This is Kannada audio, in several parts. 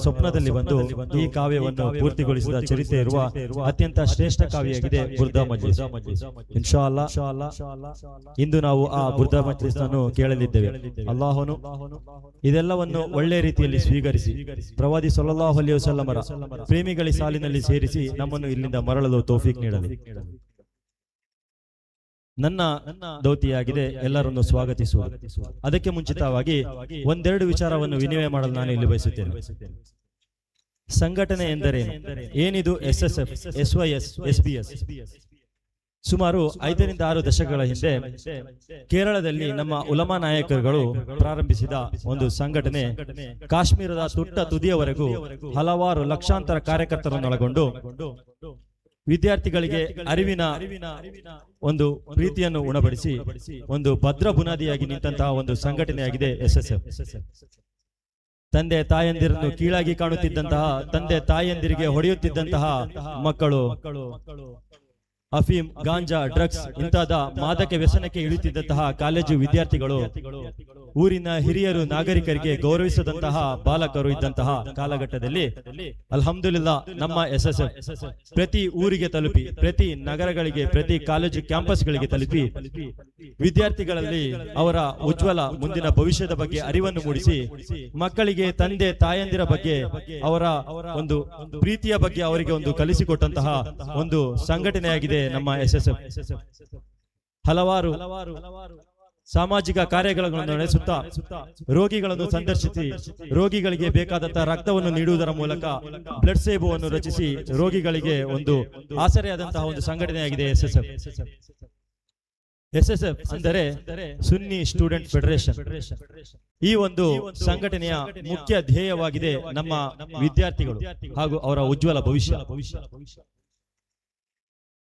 ಸ್ವಪ್ನದಲ್ಲಿ ಬಂದು ಈ ಕಾವ್ಯವನ್ನು ಪೂರ್ತಿಗೊಳಿಸಿದ ಚರಿತ್ರೆ ಇರುವ ಅತ್ಯಂತ ಶ್ರೇಷ್ಠ ಕಾವ್ಯವಾಗಿದೆ ಬುರ್ದಾ ಮಜ್ಲಿಸ್. ಇನ್ಶಾ ಅಲ್ಲಾ ಇಂದು ನಾವು ಆ ಬುರ್ದಾ ಮಜ್ಲಿಸ್ ಅನ್ನು ಕೇಳಲಿದ್ದೇವೆ. ಅಲ್ಲಾಹನು ಇದೆಲ್ಲವನ್ನು ಒಳ್ಳೆ ರೀತಿಯಲ್ಲಿ ಸ್ವೀಕರಿಸಿ ಪ್ರವಾದಿ ಸಲ್ಲಲ್ಲಾಹು ಅಲೈಹಿ ವಸಲ್ಲಮರ ಪ್ರೇಮಿಗಳ ಸಾಲಿನಲ್ಲಿ ಸೇರಿಸಿ ನಮ್ಮನ್ನು ಇಲ್ಲಿಂದ ಮರಳಲು ತೌಫೀಕ್ ನೀಡಲಿ. ನನ್ನ ದೌತಿಯಾಗಿದೆ ಎಲ್ಲರನ್ನು ಸ್ವಾಗತಿಸುವುದು. ಅದಕ್ಕೆ ಮುಂಚಿತವಾಗಿ ಒಂದೆರಡು ವಿಚಾರವನ್ನು ವಿನಿಮಯ ಮಾಡಲು ನಾನು ಇಲ್ಲಿ ಬಯಸುತ್ತೇನೆ. ಸಂಘಟನೆ ಎಂದರೇನು, ಏನಿದು SSF, SYS, SBS? ಸುಮಾರು 5 ರಿಂದ 6 ದಶಕಗಳ ಹಿಂದೆ ಕೇರಳದಲ್ಲಿ ನಮ್ಮ ಉಲಮಾ ನಾಯಕರುಗಳು ಪ್ರಾರಂಭಿಸಿದ ಒಂದು ಸಂಘಟನೆ ಕಾಶ್ಮೀರದ ತುಟ್ಟ ತುದಿಯವರೆಗೂ ಹಲವಾರು ಲಕ್ಷಾಂತರ ಕಾರ್ಯಕರ್ತರನ್ನೊಳಗೊಂಡು ವಿದ್ಯಾರ್ಥಿಗಳಿಗೆ ಅರಿವಿನ ಒಂದು ಪ್ರೀತಿಯನ್ನು ಉಣಬಡಿಸಿ ಒಂದು ಭದ್ರ ಬುನಾದಿಯಾಗಿ ನಿಂತಹ ಒಂದು ಸಂಘಟನೆಯಾಗಿದೆ SSF. ತಂದೆ ತಾಯಂದಿರನ್ನು ಕೀಳಾಗಿ ಕಾಣುತ್ತಿದ್ದಂತಹ, ತಂದೆ ತಾಯಂದಿರಿಗೆ ಹೊಡೆಯುತ್ತಿದ್ದಂತಹ ಮಕ್ಕಳು ಅಫೀಮ್, ಗಾಂಜಾ, ಡ್ರಗ್ಸ್ ಇಂತಾದ ಮಾದಕ ವ್ಯಸನಕ್ಕೆ ಇಳಿಯುತ್ತಿದ್ದಂತಹ ಕಾಲೇಜು ವಿದ್ಯಾರ್ಥಿಗಳು, ಊರಿನ ಹಿರಿಯರು ನಾಗರಿಕರಿಗೆ ಗೌರವಿಸದಂತಹ ಬಾಲಕರು ಇದ್ದಂತಹ ಕಾಲಘಟ್ಟದಲ್ಲಿ ಅಲ್ಹಮ್ದುಲಿಲ್ಲಾ ನಮ್ಮ SSF ಪ್ರತಿ ಊರಿಗೆ ತಲುಪಿ, ಪ್ರತಿ ನಗರಗಳಿಗೆ, ಪ್ರತಿ ಕಾಲೇಜು ಕ್ಯಾಂಪಸ್ಗಳಿಗೆ ತಲುಪಿ ವಿದ್ಯಾರ್ಥಿಗಳಲ್ಲಿ ಅವರ ಉಜ್ವಲ ಮುಂದಿನ ಭವಿಷ್ಯದ ಬಗ್ಗೆ ಅರಿವನ್ನು ಮೂಡಿಸಿ, ಮಕ್ಕಳಿಗೆ ತಂದೆ ತಾಯಂದಿರ ಬಗ್ಗೆ, ಅವರ ಒಂದು ಪ್ರೀತಿಯ ಬಗ್ಗೆ ಅವರಿಗೆ ಒಂದು ಕಲಿಸಿಕೊಟ್ಟಂತಹ ಒಂದು ಸಂಘಟನೆಯಾಗಿದೆ ನಮ್ಮ SSF. ಹಲವಾರು ಸಾಮಾಜಿಕ ಕಾರ್ಯಗಳನ್ನು ನಡೆಸುತ್ತಾ ರೋಗಿಗಳನ್ನು ಸಂದರ್ಶಿಸಿ ರೋಗಿಗಳಿಗೆ ಬೇಕಾದಂತಹ ರಕ್ತವನ್ನು ನೀಡುವುದರ ಮೂಲಕ ಬ್ಲಡ್ ಸೇಬುವನ್ನು ರಚಿಸಿ ರೋಗಿಗಳಿಗೆ ಒಂದು ಆಸರೆಯಾದಂತಹ ಒಂದು ಸಂಘಟನೆಯಾಗಿದೆ SSF. SSF ಅಂದರೆ ಸುನ್ನಿ ಸ್ಟೂಡೆಂಟ್ ಫೆಡರೇಷನ್. ಈ ಒಂದು ಸಂಘಟನೆಯ ಮುಖ್ಯ ಧ್ಯೇಯವಾಗಿದೆ ನಮ್ಮ ವಿದ್ಯಾರ್ಥಿಗಳು ಹಾಗೂ ಅವರ ಉಜ್ವಲ ಭವಿಷ್ಯ.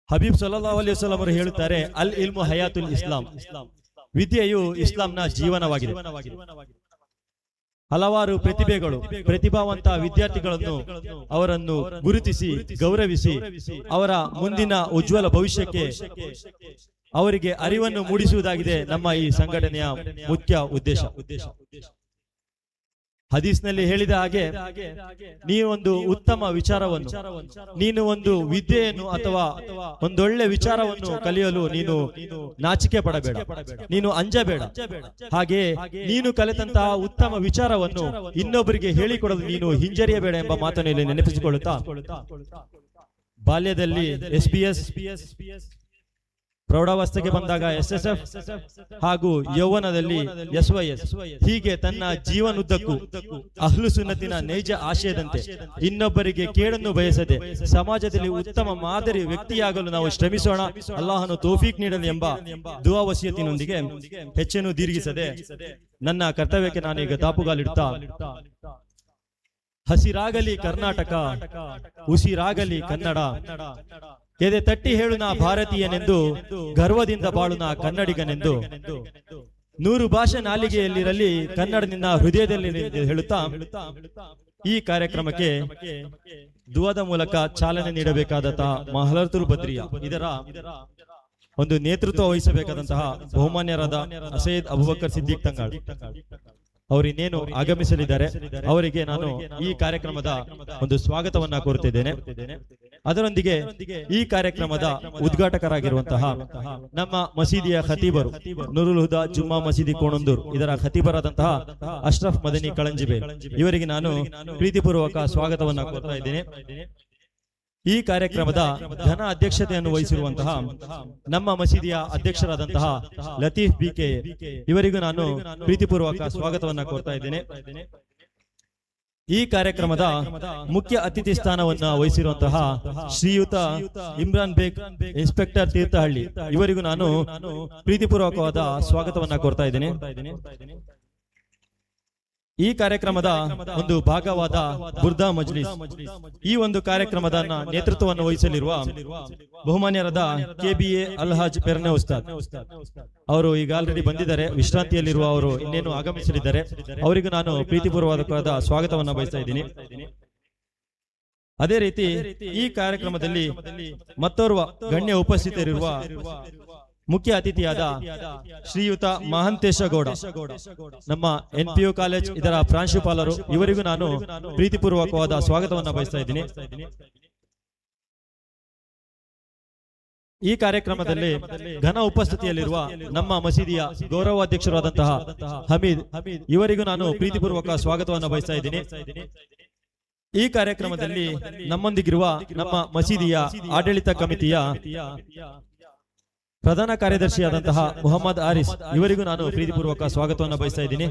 ಹಬೀಬ್ ಸಲ್ಲಲ್ಲಾಹು ಅಲೈಹಿ ವಸಲ್ಲಂ ಅವರು ಹೇಳುತ್ತಾರೆ, ಅಲ್ ಇಲ್ಮು ಹಯಾತುಲ್ ಇಸ್ಲಾಂ, ವಿದ್ಯೆಯು ಇಸ್ಲಾಂನ ಜೀವನವಾಗಿದೆ. ಹಲವಾರು ಪ್ರತಿಭೆಗಳು, ಪ್ರತಿಭಾವಂತ ವಿದ್ಯಾರ್ಥಿಗಳನ್ನು ಅವರನ್ನು ಗುರುತಿಸಿ ಗೌರವಿಸಿ ಅವರ ಮುಂದಿನ ಉಜ್ವಲ ಭವಿಷ್ಯಕ್ಕೆ ಅವರಿಗೆ ಅರಿವನ್ನು ಮೂಡಿಸುವುದಾಗಿದೆ ನಮ್ಮ ಈ ಸಂಘಟನೆಯ ಮುಖ್ಯ ಉದ್ದೇಶ. ಹದೀಸ್ನಲ್ಲಿ ಹೇಳಿದ ಹಾಗೆ, ನೀವೊಂದು ಉತ್ತಮ ವಿಚಾರವನ್ನು, ನೀನು ಒಂದು ವಿದ್ಯೆಯನ್ನು ಅಥವಾ ಒಂದೊಳ್ಳೆ ವಿಚಾರವನ್ನು ಕಲಿಯಲು ನೀನು ನಾಚಿಕೆ ಪಡಬೇಡ, ನೀನು ಅಂಜಬೇಡ. ಹಾಗೆ ನೀನು ಕಲಿತಂತಹ ಉತ್ತಮ ವಿಚಾರವನ್ನು ಇನ್ನೊಬ್ಬರಿಗೆ ಹೇಳಿಕೊಡಲು ನೀನು ಹಿಂಜರಿಯಬೇಡ ಎಂಬ ಮಾತನ್ನು ಇಲ್ಲಿ ನೆನಪಿಸಿಕೊಳ್ಳುತ್ತಾ, ಬಾಲ್ಯದಲ್ಲಿ SBS, ಪ್ರೌಢಾವಸ್ಥೆಗೆ ಬಂದಾಗ SSF ಹಾಗೂ ಯೌವನದಲ್ಲಿ SYS, ಹೀಗೆ ತನ್ನ ಜೀವನದುದ್ದಕ್ಕೂ ಅಹ್ಲು ಸುನ್ನತಿನ ನೈಜ ಆಶಯದಂತೆ ಇನ್ನೊಬ್ಬರಿಗೆ ಕೇಡನ್ನು ಬಯಸದೆ ಸಮಾಜದಲ್ಲಿ ಉತ್ತಮ ಮಾದರಿ ವ್ಯಕ್ತಿಯಾಗಲು ನಾವು ಶ್ರಮಿಸೋಣ. ಅಲ್ಲಾಹನು ತೌಫೀಕ್ ನೀಡಲಿ ಎಂಬ ದುಆ ವಸಿಯತಿನೊಂದಿಗೆ ಹೆಚ್ಚೇನು ದೀರ್ಘಿಸದೆ ನನ್ನ ಕರ್ತವ್ಯಕ್ಕೆ ನಾನೀಗ ದಾಪುಗಾಲಿಡ್ತಾ, ಹಸಿರಾಗಲಿ ಕರ್ನಾಟಕ, ಉಸಿರಾಗಲಿ ಕನ್ನಡ, ಎದೆ ತಟ್ಟಿ ಹೇಳು ನಾ ಭಾರತೀಯನೆಂದು, ಗರ್ವದಿಂದ ಬಾಳು ನಾ ಕನ್ನಡಿಗನೆಂದು, 100 ಭಾಷೆ ನಾಲಿಗೆಯಲ್ಲಿರಲಿ ಕನ್ನಡ ನಿನ್ನ ಹೃದಯದಲ್ಲಿ ಹೇಳುತ್ತಾ ಈ ಕಾರ್ಯಕ್ರಮಕ್ಕೆ ದುಆದ ಮೂಲಕ ಚಾಲನೆ ನೀಡಬೇಕಾದಂತಹ ಮಹಲರ್ತುಲ್ ಬದ್ರಿಯಾ ಇದರ ಒಂದು ನೇತೃತ್ವ ವಹಿಸಬೇಕಾದಂತಹ ಬಹುಮಾನ್ಯರಾದ ಸೈಯದ್ ಅಬೂಬಕರ್ ಸಿದ್ದಿಕ್ ತಂಗಾಳ್ ಅವರಿನ್ನೇನು ಆಗಮಿಸಲಿದ್ದಾರೆ ಅವರಿಗೆ ನಾನು ಈ ಕಾರ್ಯಕ್ರಮದ ಒಂದು ಸ್ವಾಗತವನ್ನ ಕೋರುತ್ತಿದ್ದೇನೆ. ಅದರೊಂದಿಗೆ ಈ ಕಾರ್ಯಕ್ರಮದ ಉದ್ಘಾಟಕರಾಗಿರುವಂತಹ ನಮ್ಮ ಮಸೀದಿಯ ಖತೀಬರು, ನೂರುಲ್ ಹುದಾ ಜುಮ್ಮಾ ಮಸೀದಿ ಕೋಣಂದೂರ್ ಇದರ ಖತೀಬರಾದಂತಹ ಅಶ್ರಫ್ ಮದನಿ ಕಳಂಜಿಬೆ ಇವರಿಗೆ ನಾನು ಪ್ರೀತಿಪೂರ್ವಕ ಸ್ವಾಗತವನ್ನ ಕೋರ್ತಾ ಇದ್ದೇನೆ. ಈ ಕಾರ್ಯಕ್ರಮದ ಘನ ಅಧ್ಯಕ್ಷತೆಯನ್ನು ವಹಿಸಿರುವಂತಹ ನಮ್ಮ ಮಸೀದಿಯ ಅಧ್ಯಕ್ಷರಾದಂತಹ ಲತೀಫ್ BK ಇವರಿಗೂ ನಾನು ಪ್ರೀತಿಪೂರ್ವಕ ಸ್ವಾಗತವನ್ನ ಕೋರ್ತಾ ಇದ್ದೇನೆ. ಈ ಕಾರ್ಯಕ್ರಮದ ಮುಖ್ಯ ಅತಿಥಿ ಸ್ಥಾನವನ್ನ ವಹಿಸಿರುವಂತಹ ಶ್ರೀಯುತ ಇಮ್ರಾನ್ ಬೇಗ್, ಇನ್ಸ್ಪೆಕ್ಟರ್ ತೀರ್ಥಹಳ್ಳಿ ಇವರಿಗೂ ನಾನು ಪ್ರೀತಿಪೂರ್ವಕವಾದ ಸ್ವಾಗತವನ್ನ ಕೋರ್ತಾ ಇದ್ದೇನೆ. ಈ ಕಾರ್ಯಕ್ರಮದ ಒಂದು ಭಾಗವಾದ ಬುರ್ದಾ ಮಜ್ಲಿಸ್, ಈ ಒಂದು ಕಾರ್ಯಕ್ರಮದ ನೇತೃತ್ವವನ್ನು ವಹಿಸಲಿರುವ ಬಹುಮಾನ್ಯರಾದ KBA ಅಲ್ಹಾಜ್ ಪೆರ್ನೆ ಉಸ್ತಾದ್ ಅವರು ಈಗ ಆಲ್ರೆಡಿ ಬಂದಿದ್ದಾರೆ, ವಿಶ್ರಾಂತಿಯಲ್ಲಿರುವ ಅವರು ಇನ್ನೇನು ಆಗಮಿಸಲಿದ್ದಾರೆ. ಅವರಿಗೂ ನಾನು ಪ್ರೀತಿಪೂರ್ವಕವಾದ ಸ್ವಾಗತವನ್ನು ಬಯಸ್ತಾ ಇದ್ದೀನಿ. ಅದೇ ರೀತಿ ಈ ಕಾರ್ಯಕ್ರಮದಲ್ಲಿ ಮತ್ತೋರ್ವ ಗಣ್ಯ ಉಪಸ್ಥಿತರಿರುವ ಮುಖ್ಯ ಅತಿಥಿಯಾದ ಶ್ರೀಯುತ ಮಹಾಂತೇಶ ಗೌಡ, ನಮ್ಮ NPU ಕಾಲೇಜ್ ಇದರ ಪ್ರಾಂಶುಪಾಲರು. ಇವರಿಗೂ ನಾನು ಪ್ರೀತಿಪೂರ್ವಕವಾದ ಸ್ವಾಗತವನ್ನು ಬಯಸ್ತಾ ಇದ್ದೀನಿ. ಈ ಕಾರ್ಯಕ್ರಮದಲ್ಲಿ ಘನ ಉಪಸ್ಥಿತಿಯಲ್ಲಿರುವ ನಮ್ಮ ಮಸೀದಿಯ ಗೌರವಾಧ್ಯಕ್ಷರಾದಂತಹ ಹಮೀದ್ ಇವರಿಗೂ ನಾನು ಪ್ರೀತಿಪೂರ್ವಕ ಸ್ವಾಗತವನ್ನು ಬಯಸ್ತಾ ಇದ್ದೀನಿ. ಈ ಕಾರ್ಯಕ್ರಮದಲ್ಲಿ ನಮ್ಮೊಂದಿಗಿರುವ ನಮ್ಮ ಮಸೀದಿಯ ಆಡಳಿತ ಕಮಿಟಿಯ ಪ್ರಧಾನ ಕಾರ್ಯದರ್ಶಿಯಾದಂತಹ ಮುಹಮ್ಮದ್ ಆರಿಸ್ ಇವರಿಗೂ ನಾನು ಪ್ರೀತಿಪೂರ್ವಕ ಸ್ವಾಗತವನ್ನು ಬಯಸ್ತಾ ಇದ್ದೀನಿ.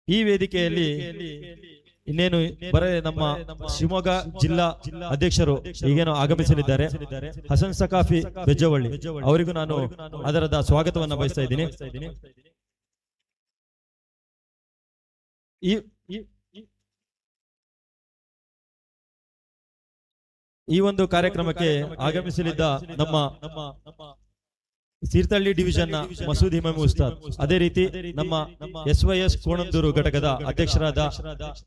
ಈ ವೇದಿಕೆಯಲ್ಲಿ ಇನ್ನೇನು ನಮ್ಮ ಶಿವಮೊಗ್ಗ ಜಿಲ್ಲಾ ಅಧ್ಯಕ್ಷರು ಈಗೇನೋ ಆಗಮಿಸಲಿದ್ದಾರೆ, ಹಸನ್ ಸಕಾಫಿ ಬೆಜ್ಜವಳ್ಳಿ, ಅವರಿಗೂ ನಾನು ಅದರದ ಸ್ವಾಗತವನ್ನು ಬಯಸ್ತಾ ಇದ್ದೀನಿ. ಈ ಒಂದು ಕಾರ್ಯಕ್ರಮಕ್ಕೆ ಆಗಮಿಸಲಿದ್ದ ನಮ್ಮ ತೀರ್ಥಹಳ್ಳಿ ಡಿವಿಷನ್ ನ ಮಸೂದ್ ಇಮಾಮ್ ಉಸ್ತಾದ್, ಅದೇ ರೀತಿ ನಮ್ಮ SYS ಕೋಣಂದೂರು ಘಟಕದ ಅಧ್ಯಕ್ಷರಾದ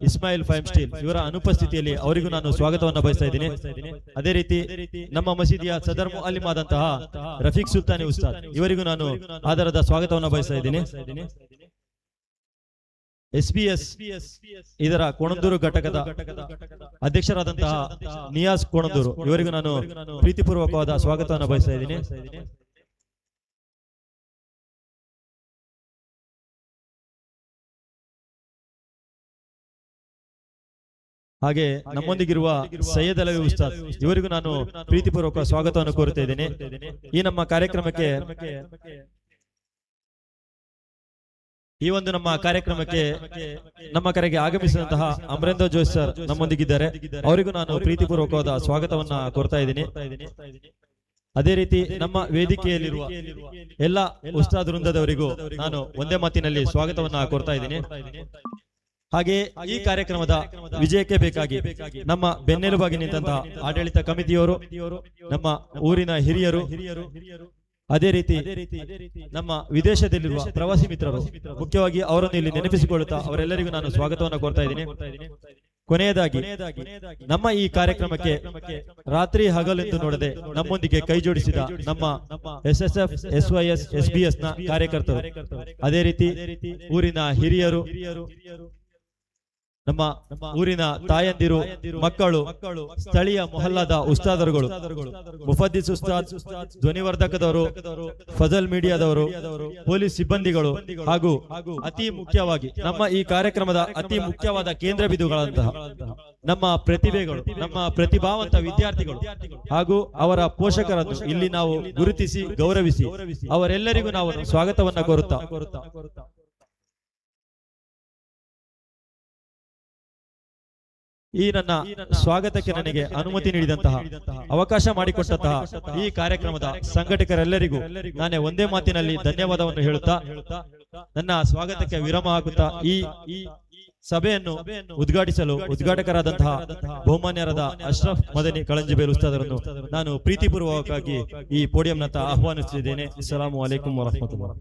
ಇಸ್ಮಾಯಿಲ್ ಫೈಮ್ ಸ್ಟೀಲ್ ಇವರ ಅನುಪಸ್ಥಿತಿಯಲ್ಲಿ ಅವರಿಗೂ ನಾನು ಸ್ವಾಗತವನ್ನು ಬಯಸ್ತಾ ಇದ್ದೀನಿ. ಅದೇ ರೀತಿ ನಮ್ಮ ಮಸೀದಿಯ ಸದರ್ ಮುಅಲ್ಲಿಮ್ ಆದಂತಹ ರಫೀಕ್ ಸುಲ್ತಾನಿ ಉಸ್ತಾದ್ ಇವರಿಗೂ ನಾನು ಆದರದ ಸ್ವಾಗತವನ್ನು ಬಯಸ್ತಾ ಇದ್ದೀನಿ. SBS ಇದರ ಕೋಣಂದೂರು ಘಟಕದ ಅಧ್ಯಕ್ಷರಾದಂತಹ ನಿಯಾಜ್ ಕೋಣಂದೂರು ಇವರಿಗೂ ನಾನು ಪ್ರೀತಿಪೂರ್ವಕವಾದ ಸ್ವಾಗತವನ್ನು ಬಯಸ್ತಾ ಇದ್ದೀನಿ. ಹಾಗೆ ನಮ್ಮೊಂದಿಗಿರುವ ಸೈಯದ್ ಅಲವಿ ಉಸ್ತಾದ್ ಇವರಿಗೂ ನಾನು ಪ್ರೀತಿಪೂರ್ವಕ ಸ್ವಾಗತವನ್ನು ಕೋರುತ್ತಾ ಇದ್ದೇನೆ. ಈ ನಮ್ಮ ಕಾರ್ಯಕ್ರಮಕ್ಕೆ ನಮ್ಮ ಕರೆಗೆ ಆಗಮಿಸಿದಂತಹ ಅಮರೇಂದ್ರ ಜೋಶ್ ಸರ್ ನಮ್ಮೊಂದಿಗಿದ್ದಾರೆ, ಅವರಿಗೂ ನಾನು ಪ್ರೀತಿಪೂರ್ವಕವಾದ ಸ್ವಾಗತವನ್ನ ಕೋರ್ತಾ ಇದ್ದೀನಿ. ಅದೇ ರೀತಿ ನಮ್ಮ ವೇದಿಕೆಯಲ್ಲಿರುವ ಎಲ್ಲ ಉಸ್ತಾದ್ ವೃಂದದವರಿಗೂ ನಾನು ಒಂದೇ ಮಾತಿನಲ್ಲಿ ಸ್ವಾಗತವನ್ನ ಕೋರ್ತಾ ಇದ್ದೀನಿ. ಹಾಗೆ ಈ ಕಾರ್ಯಕ್ರಮದ ವಿಜಯಕ್ಕೆ ಬೇಕಾಗಿ ನಮ್ಮ ಬೆನ್ನೆಲುಬಾಗಿ ನಿಂತಹ ಆಡಳಿತ ಕಮಿಟಿಯವರು, ನಮ್ಮ ಊರಿನ ಹಿರಿಯರು, ಅದೇ ರೀತಿ ನಮ್ಮ ವಿದೇಶದಲ್ಲಿರುವ ಪ್ರವಾಸಿ ಮಿತ್ರರು, ಮುಖ್ಯವಾಗಿ ಅವರನ್ನು ಇಲ್ಲಿ ನೆನಪಿಸಿಕೊಳ್ಳುತ್ತಾ ಅವರೆಲ್ಲರಿಗೂ ನಾನು ಸ್ವಾಗತವನ್ನು ಕೋರ್ತಾ ಇದ್ದೀನಿ. ಕೊನೆಯದಾಗಿ ನಮ್ಮ ಈ ಕಾರ್ಯಕ್ರಮಕ್ಕೆ ರಾತ್ರಿ ಹಗಲೆಂದು ನೋಡದೆ ನಮ್ಮೊಂದಿಗೆ ಕೈ ಜೋಡಿಸಿದ ನಮ್ಮ SSF, SYS, SBS ನ ಕಾರ್ಯಕರ್ತರು, ಅದೇ ರೀತಿ ಊರಿನ ಹಿರಿಯರು, ನಮ್ಮ ಊರಿನ ತಾಯಂದಿರು, ಮಕ್ಕಳು, ಸ್ಥಳೀಯ ಮೊಹಲ್ಲಾದ ಉಸ್ತಾದರುಗಳು, ಮುಫದ್ದಿಸ್ ಉಸ್ತಾದ್, ಧ್ವನಿವರ್ಧಕದವರು, ಫಜಲ್ ಮೀಡಿಯಾದವರು, ಪೊಲೀಸ್ ಸಿಬ್ಬಂದಿಗಳು, ಹಾಗೂ ಅತಿ ಮುಖ್ಯವಾಗಿ ನಮ್ಮ ಈ ಕಾರ್ಯಕ್ರಮದ ಅತಿ ಮುಖ್ಯವಾದ ಕೇಂದ್ರ ಬಿಂದುಗಳಂತಹ ನಮ್ಮ ಪ್ರತಿಭೆಗಳು, ನಮ್ಮ ಪ್ರತಿಭಾವಂತ ವಿದ್ಯಾರ್ಥಿಗಳು ಹಾಗೂ ಅವರ ಪೋಷಕರನ್ನು ಇಲ್ಲಿ ನಾವು ಗುರುತಿಸಿ ಗೌರವಿಸಿ ಅವರೆಲ್ಲರಿಗೂ ನಾವು ಸ್ವಾಗತವನ್ನ ಕೋರುತ್ತಾ ಈ ನನ್ನ ಸ್ವಾಗತಕ್ಕೆ ನನಗೆ ಅನುಮತಿ ನೀಡಿದಂತಹ, ಅವಕಾಶ ಮಾಡಿಕೊಟ್ಟಂತಹ ಈ ಕಾರ್ಯಕ್ರಮದ ಸಂಘಟಕರೆಲ್ಲರಿಗೂ ನಾನೇ ಒಂದೇ ಮಾತಿನಲ್ಲಿ ಧನ್ಯವಾದವನ್ನು ಹೇಳುತ್ತಾ ನನ್ನ ಸ್ವಾಗತಕ್ಕೆ ವಿರಾಮ ಹಾಕುತ್ತಾ ಈ ಸಭೆಯನ್ನು ಉದ್ಘಾಟಿಸಲು ಉದ್ಘಾಟಕರಾದಂತಹ ಬಹುಮಾನ್ಯರಾದ ಅಶ್ರಫ್ ಮದನಿ ಕಳಂಜಿಬೇಲ್ ಉಸ್ತಾದರನ್ನು ನಾನು ಪ್ರೀತಿಪೂರ್ವಕವಾಗಿ ಈ ಪೋಡಿಯಂನತ್ತ ಆಹ್ವಾನಿಸುತ್ತಿದ್ದೇನೆ. ಅಸ್ಸಲಾಮು ಅಲೈಕುಂ ವರಹಮತುಲ್ಲಾಹ್.